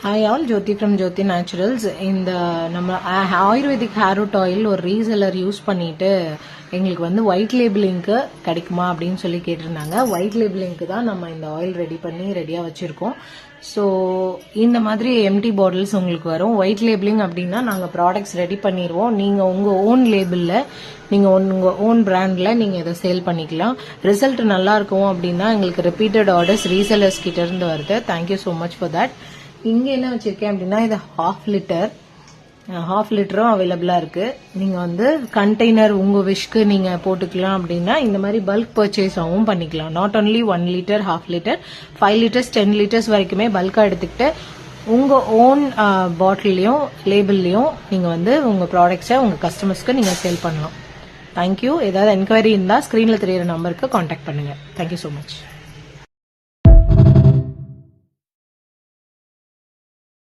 Hi all, Jyothi from Jyothi Naturals. இந்த நம்ம ayurvedic hair root oil ஒரு ரீசெலர் யூஸ் பண்ணிட்டு எங்களுக்கு வந்து ஒயிட் லேபிளிங்க்கு கிடைக்குமா அப்படின்னு சொல்லி கேட்டிருந்தாங்க. ஒயிட் லேபிளிங்க்கு தான் நம்ம இந்த ஆயில் ரெடி பண்ணி ரெடியாக வச்சுருக்கோம். ஸோ இந்த மாதிரி எம்டி பாட்டில்ஸ் உங்களுக்கு வரும். ஒயிட் லேபிளிங் அப்படின்னா நாங்கள் ப்ராடக்ட்ஸ் ரெடி பண்ணிடுவோம். நீங்கள் உங்கள் ஓன் லேபிளில் நீங்கள் உங்கள் ஓன் பிராண்டில் நீங்கள் இதை சேல் பண்ணிக்கலாம். ரிசல்ட் நல்லா இருக்கும் அப்படின்னா எங்களுக்கு ரிப்பீட்டட் ஆர்டர்ஸ் ரீசெலர்ஸ் கிட்ட இருந்து வருது. Thank you so much for that. இங்கே என்ன வச்சிருக்கேன் அப்படின்னா இது ஹாஃப் லிட்டரும் அவைலபிளா இருக்கு. நீங்க வந்து கண்டெய்னர் உங்க விஷக்கு நீங்க போட்டுக்கலாம். அப்படின்னா இந்த மாதிரி பல்க் பர்ச்சேஸ் ஆகவும் பண்ணிக்கலாம். Not only 1 litre, half litre, 5 litres, 10 litres வரைக்குமே பல்கா எடுத்துக்கிட்டு உங்க ஓன் பாட்டிலையும் லேபிள்லயும் நீங்க வந்து உங்க ப்ராடக்ட்ஸை உங்க கஸ்டமர்ஸ்க்கு நீங்க சேல் பண்ணலாம். தேங்க்யூ. ஏதாவது என்கொயரி இருந்தா ஸ்கிரீன்ல தெரியுற நம்பருக்கு கான்டாக்ட் பண்ணுங்க. Thank you so much.